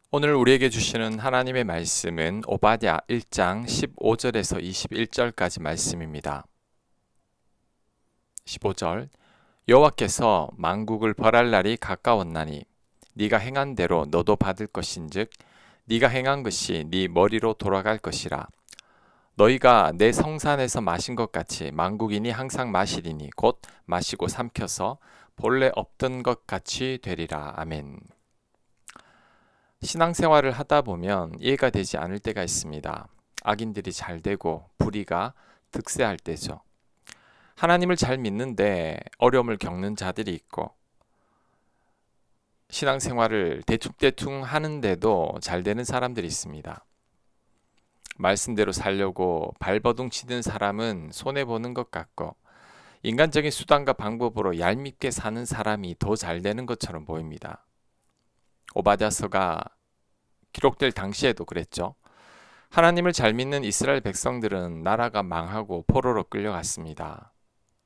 오늘 우리에게 주시는 하나님의 말씀은 오바댜 1장 15절에서 21절까지 말씀입니다. 15절 여호와께서 만국을 벌할 날이 가까웠나니 네가 행한 대로 너도 받을 것인즉 네가 행한 것이 네 머리로 돌아갈 것이라. 너희가 내 성산에서 마신 것 같이 만국인이 항상 마시리니 곧 마시고 삼켜서 본래 없던 것 같이 되리라. 아멘. 신앙생활을 하다 보면 이해가 되지 않을 때가 있습니다. 악인들이 잘 되고 불의가 득세할 때죠. 하나님을 잘 믿는데 어려움을 겪는 자들이 있고, 신앙생활을 대충대충 하는데도 잘 되는 사람들이 있습니다. 말씀대로 살려고 발버둥 치는 사람은 손해보는 것 같고, 인간적인 수단과 방법으로 얄밉게 사는 사람이 더 잘 되는 것처럼 보입니다. 오바댜서가 기록될 당시에도 그랬죠. 하나님을 잘 믿는 이스라엘 백성들은 나라가 망하고 포로로 끌려갔습니다.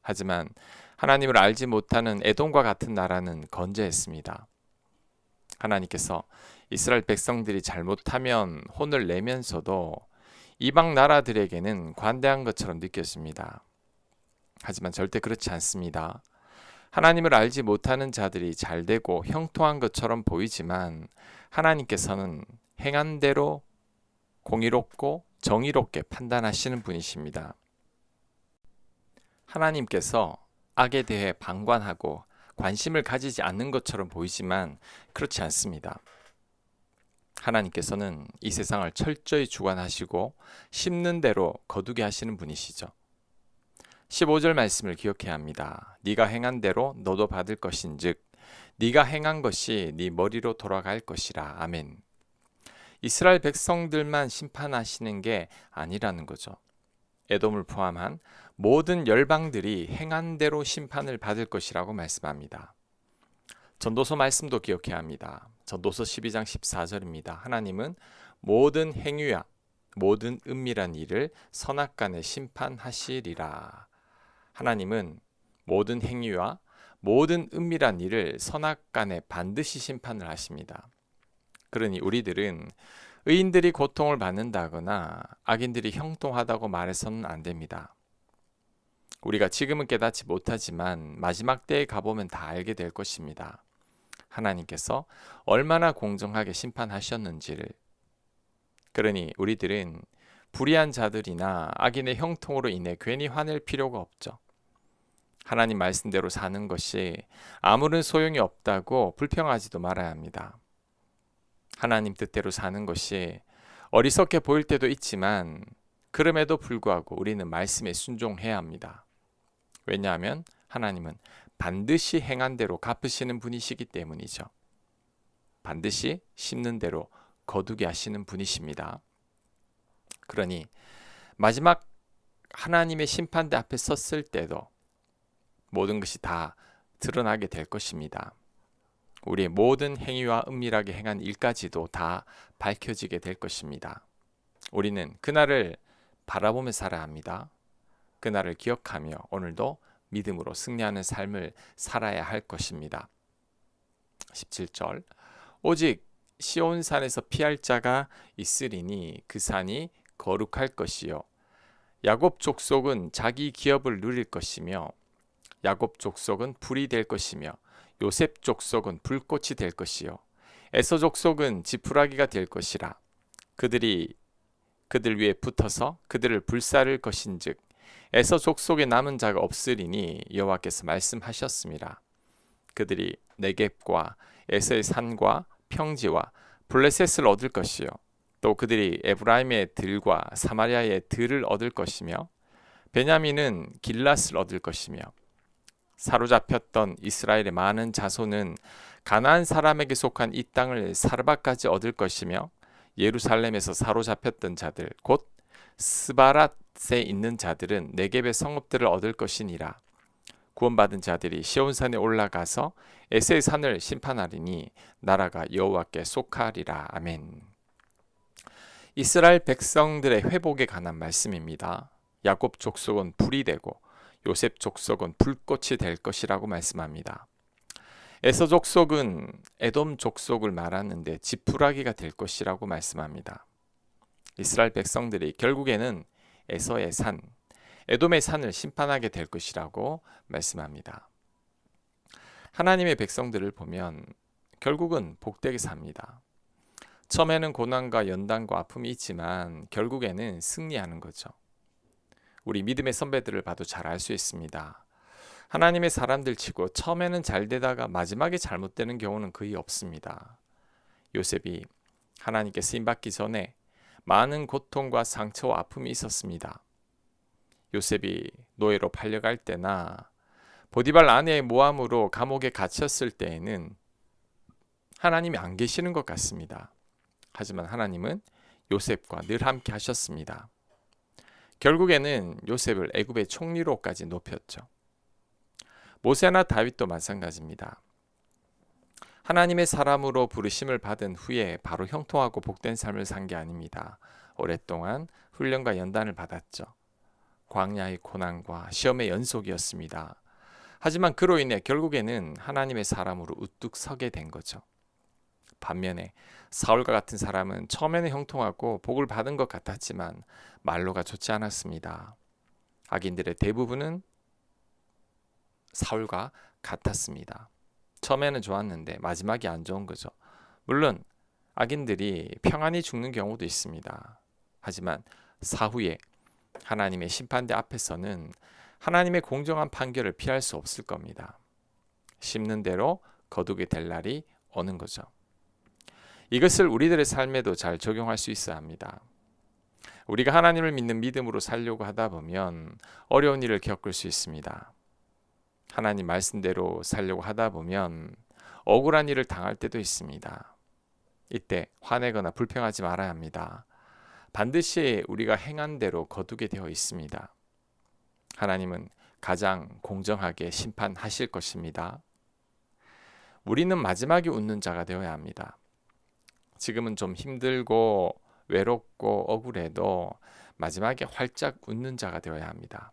하지만 하나님을 알지 못하는 에돔과 같은 나라는 건재했습니다. 하나님께서 이스라엘 백성들이 잘못하면 혼을 내면서도 이방 나라들에게는 관대한 것처럼 느껴집니다. 하지만 절대 그렇지 않습니다. 하나님을 알지 못하는 자들이 잘되고 형통한 것처럼 보이지만 하나님께서는 행한 대로 공의롭고 정의롭게 판단하시는 분이십니다. 하나님께서 악에 대해 방관하고 관심을 가지지 않는 것처럼 보이지만 그렇지 않습니다. 하나님께서는 이 세상을 철저히 주관하시고 심는 대로 거두게 하시는 분이시죠. 15절 말씀을 기억해야 합니다. 네가 행한 대로 너도 받을 것인즉 네가 행한 것이 네 머리로 돌아갈 것이라. 아멘. 이스라엘 백성들만 심판하시는 게 아니라는 거죠. 에돔을 포함한 모든 열방들이 행한 대로 심판을 받을 것이라고 말씀합니다. 전도서 말씀도 기억해야 합니다. 전도서 12장 14절입니다. 하나님은 모든 행위와 모든 은밀한 일을 선악간에 심판하시리라. 하나님은 모든 행위와 모든 은밀한 일을 선악간에 반드시 심판을 하십니다. 그러니 우리들은 의인들이 고통을 받는다거나 악인들이 형통하다고 말해서는 안 됩니다. 우리가 지금은 깨닫지 못하지만 마지막 때에 가보면 다 알게 될 것입니다. 하나님께서 얼마나 공정하게 심판하셨는지를. 그러니 우리들은 불의한 자들이나 악인의 형통으로 인해 괜히 화낼 필요가 없죠. 하나님 말씀대로 사는 것이 아무런 소용이 없다고 불평하지도 말아야 합니다. 하나님 뜻대로 사는 것이 어리석게 보일 때도 있지만 그럼에도 불구하고 우리는 말씀에 순종해야 합니다. 왜냐하면 하나님은 반드시 행한 대로 갚으시는 분이시기 때문이죠. 반드시 심는 대로 거두게 하시는 분이십니다. 그러니 마지막 하나님의 심판대 앞에 섰을 때도 모든 것이 다 드러나게 될 것입니다. 우리의 모든 행위와 은밀하게 행한 일까지도 다 밝혀지게 될 것입니다. 우리는 그날을 바라보며 살아야 합니다. 그날을 기억하며 오늘도 믿음으로 승리하는 삶을 살아야 할 것입니다. 17절 오직 시온산에서 피할 자가 있으리니 그 산이 거룩할 것이요 야곱 족속은 자기 기업을 누릴 것이며 야곱 족속은 불이 될 것이며 요셉 족속은 불꽃이 될 것이요 에서 족속은 지푸라기가 될 것이라. 그들이 그들 위에 붙어서 그들을 불사를 것인즉 에서 족속에 남은 자가 없으리니 여호와께서 말씀하셨습니다. 그들이 네겝과 에서의 산과 평지와 블레셋을 얻을 것이요 또 그들이 에브라임의 들과 사마리아의 들을 얻을 것이며 베냐민은 길랏을 얻을 것이며 사로잡혔던 이스라엘의 많은 자손은 가나안 사람에게 속한 이 땅을 사르밧까지 얻을 것이며 예루살렘에서 사로잡혔던 자들 곧 스바랏에 있는 자들은 네겝의 성읍들을 얻을 것이니라. 구원받은 자들이 시온산에 올라가서 에세의 산을 심판하리니 나라가 여호와께 속하리라. 아멘. 이스라엘 백성들의 회복에 관한 말씀입니다. 야곱 족속은 불이 되고 요셉 족속은 불꽃이 될 것이라고 말씀합니다. 에서 족속은 에돔 족속을 말하는데 지푸라기가 될 것이라고 말씀합니다. 이스라엘 백성들이 결국에는 에서의 산, 에돔의 산을 심판하게 될 것이라고 말씀합니다. 하나님의 백성들을 보면 결국은 복되게 삽니다. 처음에는 고난과 연단과 아픔이 있지만 결국에는 승리하는 거죠. 우리 믿음의 선배들을 봐도 잘 알 수 있습니다. 하나님의 사람들 치고 처음에는 잘 되다가 마지막에 잘못되는 경우는 거의 없습니다. 요셉이 하나님께 쓰임받기 전에 많은 고통과 상처와 아픔이 있었습니다. 요셉이 노예로 팔려갈 때나 보디발 아내의 모함으로 감옥에 갇혔을 때에는 하나님이 안 계시는 것 같습니다. 하지만 하나님은 요셉과 늘 함께 하셨습니다. 결국에는 요셉을 애굽의 총리로까지 높였죠. 모세나 다윗도 마찬가지입니다. 하나님의 사람으로 부르심을 받은 후에 바로 형통하고 복된 삶을 산 게 아닙니다. 오랫동안 훈련과 연단을 받았죠. 광야의 고난과 시험의 연속이었습니다. 하지만 그로 인해 결국에는 하나님의 사람으로 우뚝 서게 된 거죠. 반면에 사울과 같은 사람은 처음에는 형통하고 복을 받은 것 같았지만 말로가 좋지 않았습니다. 악인들의 대부분은 사울과 같았습니다. 처음에는 좋았는데 마지막이 안 좋은 거죠. 물론 악인들이 평안히 죽는 경우도 있습니다. 하지만 사후에 하나님의 심판대 앞에서는 하나님의 공정한 판결을 피할 수 없을 겁니다. 심는 대로 거두게 될 날이 오는 거죠. 이것을 우리들의 삶에도 잘 적용할 수 있어야 합니다. 우리가 하나님을 믿는 믿음으로 살려고 하다 보면 어려운 일을 겪을 수 있습니다. 하나님 말씀대로 살려고 하다 보면 억울한 일을 당할 때도 있습니다. 이때 화내거나 불평하지 말아야 합니다. 반드시 우리가 행한 대로 거두게 되어 있습니다. 하나님은 가장 공정하게 심판하실 것입니다. 우리는 마지막에 웃는 자가 되어야 합니다. 지금은 좀 힘들고 외롭고 억울해도 마지막에 활짝 웃는 자가 되어야 합니다.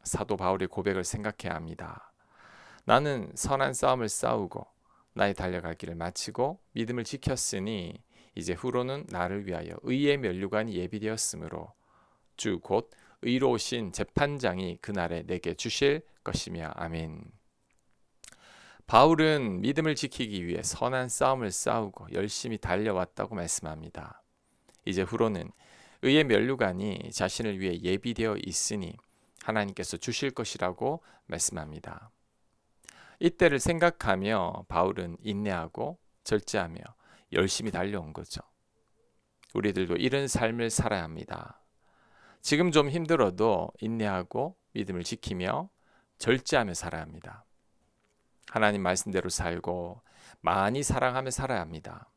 사도 바울의 고백을 생각해야 합니다. 나는 선한 싸움을 싸우고 나의 달려갈 길을 마치고 믿음을 지켰으니 이제 후로는 나를 위하여 의의 면류관이 예비되었으므로 주 곧 의로우신 재판장이 그날에 내게 주실 것이며 아멘. 바울은 믿음을 지키기 위해 선한 싸움을 싸우고 열심히 달려왔다고 말씀합니다. 이제 후로는 의의 면류관이 자신을 위해 예비되어 있으니 하나님께서 주실 것이라고 말씀합니다. 이때를 생각하며 바울은 인내하고 절제하며 열심히 달려온 거죠. 우리들도 이런 삶을 살아야 합니다. 지금 좀 힘들어도 인내하고 믿음을 지키며 절제하며 살아야 합니다. 하나님 말씀대로 살고 많이 사랑하며 살아야 합니다.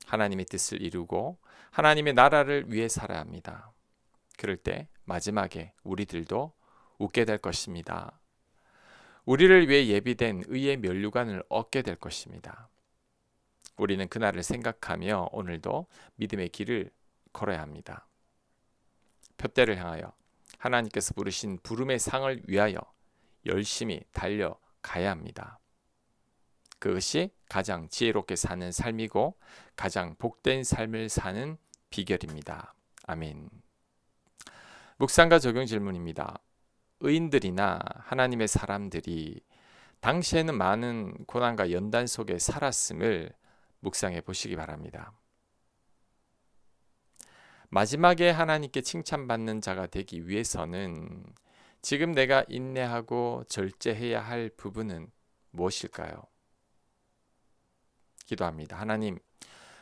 하나님의 뜻을 이루고 하나님의 나라를 위해 살아야 합니다. 그럴 때 마지막에 우리들도 웃게 될 것입니다. 우리를 위해 예비된 의의 면류관을 얻게 될 것입니다. 우리는 그날을 생각하며 오늘도 믿음의 길을 걸어야 합니다. 표대를 향하여 하나님께서 부르신 부름의 상을 위하여 열심히 달려가야 합니다. 그것이 가장 지혜롭게 사는 삶이고 가장 복된 삶을 사는 비결입니다. 아멘. 묵상과 적용 질문입니다. 의인들이나 하나님의 사람들이 당시에는 많은 고난과 연단 속에 살았음을 묵상해 보시기 바랍니다. 마지막에 하나님께 칭찬받는 자가 되기 위해서는 지금 내가 인내하고 절제해야 할 부분은 무엇일까요? 기도합니다. 하나님,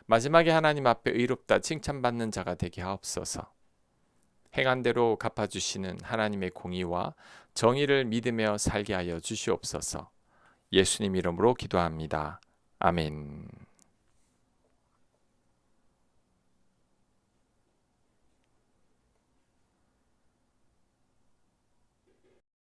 마지막에 하나님 앞에 의롭다 칭찬받는 자가 되게 하옵소서. 행한 대로 갚아주시는 하나님의 공의와 정의를 믿으며 살게 하여 주시옵소서. 예수님 이름으로 기도합니다. 아멘.